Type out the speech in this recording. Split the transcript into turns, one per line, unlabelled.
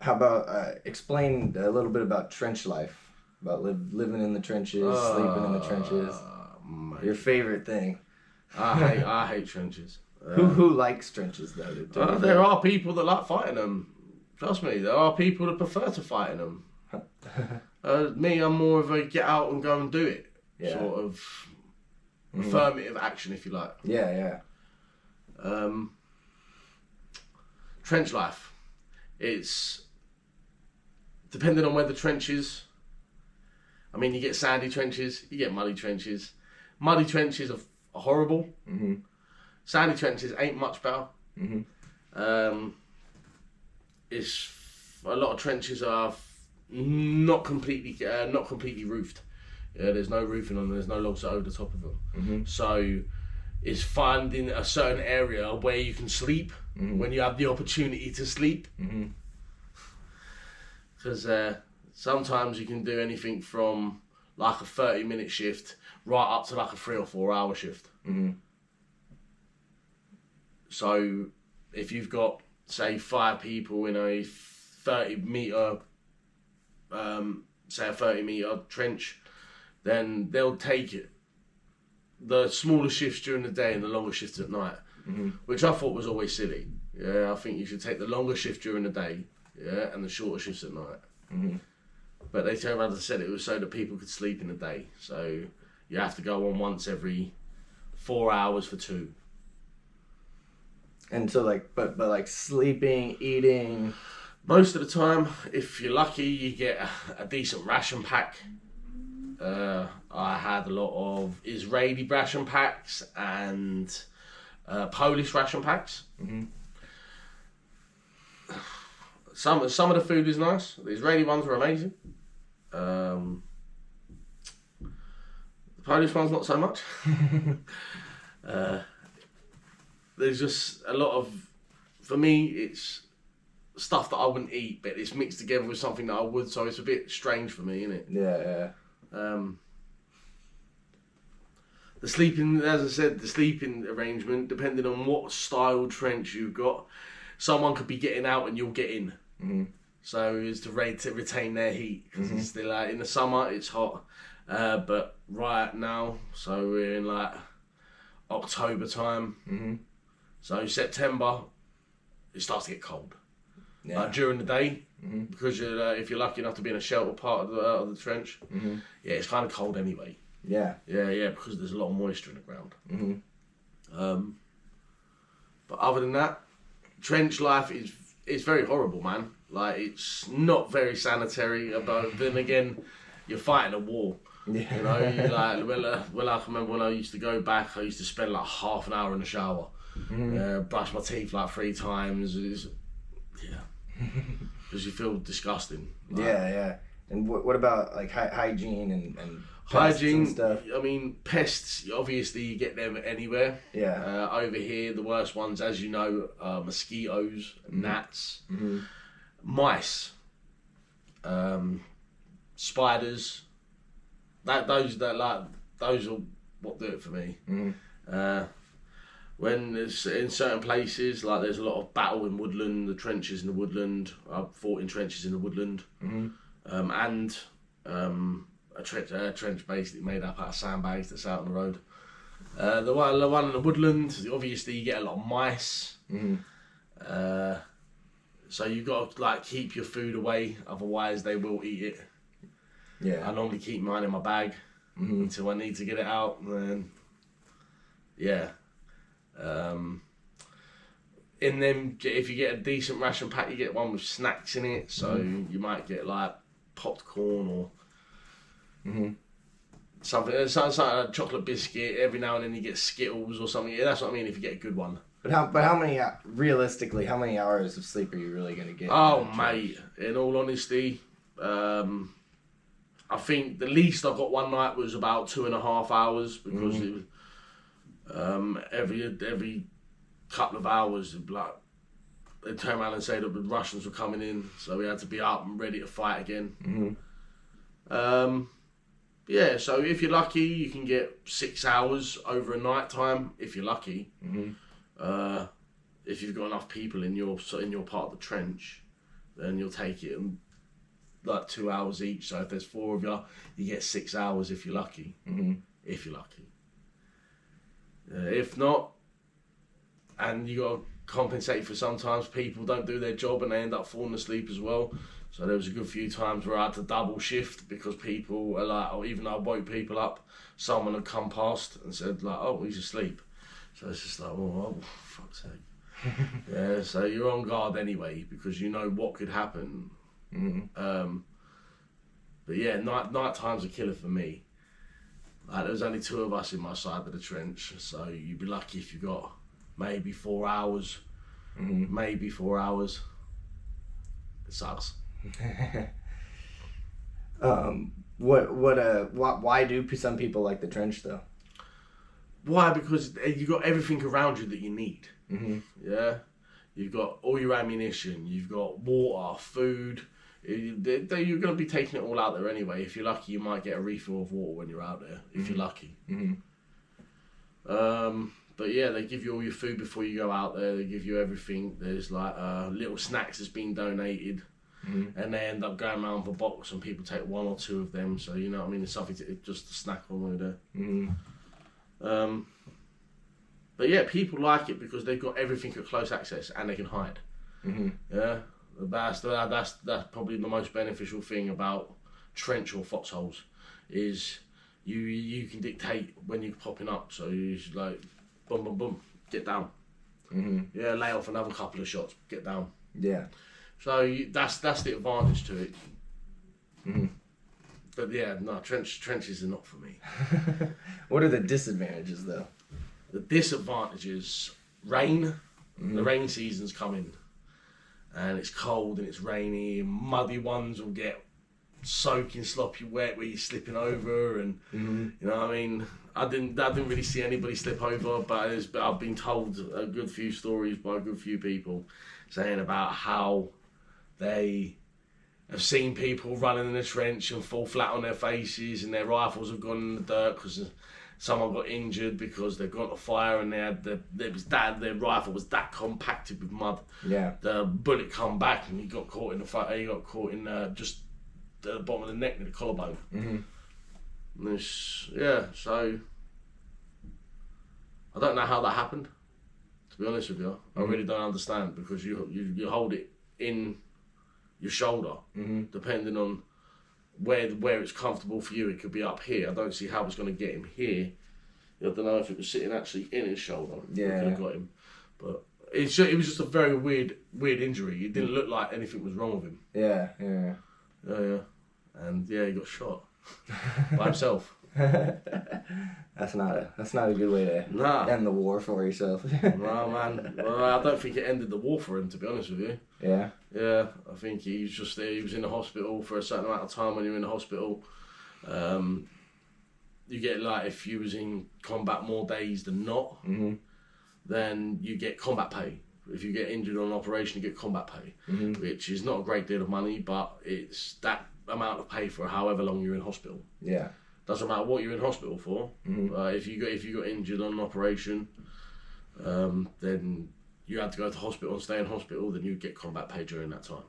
How about explain a little bit about trench life, about living in the trenches, sleeping in the trenches.
Mate.
Your favorite thing.
I hate trenches.
Who likes trenches though?
There are people that like fighting them. Trust me, there are people that prefer to fight in them. Me, I'm more of a get out and go and do it sort of affirmative action, if you like.
Yeah.
Trench life. It's depending on where the trench is. I mean, you get sandy trenches, you get muddy trenches. Muddy trenches are horrible.
Mm-hmm.
Sandy trenches ain't much better.
Mm-hmm.
It's a lot of trenches are not completely roofed. Yeah, there's no roofing on them. There's no logs over the top of them.
Mm-hmm.
So it's finding a certain area where you can sleep when you have the opportunity to sleep. Because sometimes you can do anything from like a 30-minute shift right up to like a 3 or 4 hour shift. So if you've got, say, 5 people in a 30-metre, say a 30-metre trench, then they'll take it. The smaller shifts during the day and the longer shifts at night, which I thought was always silly. Yeah, I think you should take the longer shift during the day, and the shorter shifts at night. But they turned around and said it was so that people could sleep in the day. So you have to go on once every 4 hours for 2.
And so but sleeping, eating.
Most of the time, if you're lucky, you get a decent ration pack. I had a lot of Israeli ration packs and Polish ration packs. Some of the food is nice. The Israeli ones were amazing. The Polish ones not so much. There's just a lot of, for me, it's stuff that I wouldn't eat, but it's mixed together with something that I would, so it's a bit strange for me, isn't it?
Yeah.
The sleeping, as I said, the sleeping arrangement, depending on what style trench you've got, someone could be getting out and you'll get in. So it's to retain their heat, because it's still in the summer it's hot, but right now, so we're in like October time. So September, it starts to get cold. During the day, because if you're lucky enough to be in a sheltered part of the trench, it's kind of cold anyway. Yeah, because there's a lot of moisture in the ground. But other than that, trench life is very horrible, man. Like, it's not very sanitary. But then again, you're fighting a war. You know, I remember when I used to go back, I used to spend like half an hour in the shower. Brush my teeth like 3 times. Because you feel disgusting. Like,
yeah. And what about like hygiene and
hygiene
and stuff?
I mean, pests, obviously you get them anywhere. Over here, the worst ones, as you know, are mosquitoes, gnats, mice, spiders. Those are what do it for me. When there's in certain places, like there's a lot of battle in woodland, the trenches in the woodland. I've fought in trenches in the woodland, and a trench basically made up out of sandbags that's out on the road. The one in the woodland, obviously you get a lot of mice. So you've got to like keep your food away, otherwise they will eat it. I normally keep mine in my bag until I need to get it out. And then, in them, if you get a decent ration pack, you get one with snacks in it. So you might get like popped corn or something like a chocolate biscuit. Every now and then you get Skittles or something. Yeah, that's what I mean. If you get a good one.
But how many realistically? How many hours of sleep are you really gonna get?
Oh mate, in all honesty, I think the least I got one night was about 2.5 hours, because it was every couple of hours, like they turn around and say that the Russians were coming in, so we had to be up and ready to fight again. So if you're lucky, you can get 6 hours over a night time. If you're lucky, if you've got enough people in your part of the trench, and you'll take it in like 2 hours each. So if there's 4 of you, you get 6 hours if you're lucky. If you're lucky. If not, and you got to compensate for sometimes people don't do their job and they end up falling asleep as well. So there was a good few times where I had to double shift because people are like, or even though I woke people up, someone had come past and said like, oh, he's asleep. So it's just like, oh fuck's sake. Yeah, so you're on guard anyway because you know what could happen. But yeah, night time's a killer for me. Like, there was only 2 of us in my side of the trench, so you'd be lucky if you got maybe 4 hours. Maybe 4 hours. It sucks.
Why do some people like the trench though?
Why? Because you got everything around you that you need. Yeah, you've got all your ammunition, you've got water, food. You're going to be taking it all out there anyway. If you're lucky, you might get a refill of water when you're out there. If you're lucky. But yeah, they give you all your food before you go out there. They give you everything. There's like little snacks that's been donated. And they end up going around with a box and people take 1 or 2 of them. So, you know what I mean? It's something just to snack on the way there. But yeah, people like it because they've got everything at close access and they can hide. Yeah, that's probably the most beneficial thing about trench or foxholes is you can dictate when you're popping up. So you just like, boom, boom, boom, get down. Yeah, lay off another couple of shots, get down.
Yeah.
So that's the advantage to it. But yeah, no, trenches are not for me.
What are the disadvantages though?
The disadvantages: rain. The rain season's coming, and it's cold and it's rainy. And muddy ones will get soaking, sloppy wet where you're slipping over, and you know what I mean. I didn't really see anybody slip over, but I've been told a good few stories by a good few people saying about how they have seen people running in the trench and fall flat on their faces, and their rifles have gone in the dirt because someone got injured because they've gone to fire and their rifle was that compacted with mud. Yeah. The bullet come back and he got caught in just the bottom of the neck near the collarbone. And so I don't know how that happened. To be honest with you, I really don't understand because you hold it in your shoulder, depending on where it's comfortable for you. It could be up here. I don't see how it's going to get him here. I don't know if it was sitting actually in his shoulder. Yeah, it could have got him, but it was just a very weird injury. It didn't look like anything was wrong with him. Yeah, and yeah, he got shot by himself.
That's not a good way to end the war for yourself.
No, man. Well, I don't think it ended the war for him, to be honest with you. Yeah. Yeah, I think he was just there. He was in the hospital for a certain amount of time. When you're in the hospital, you get like, if you was in combat more days than not, then you get combat pay. If you get injured on an operation, you get combat pay, which is not a great deal of money, but it's that amount of pay for however long you're in hospital. Yeah. Doesn't matter what you're in hospital for. If you got injured on an operation, then you had to go to hospital and stay in hospital, then you'd get combat pay during that time.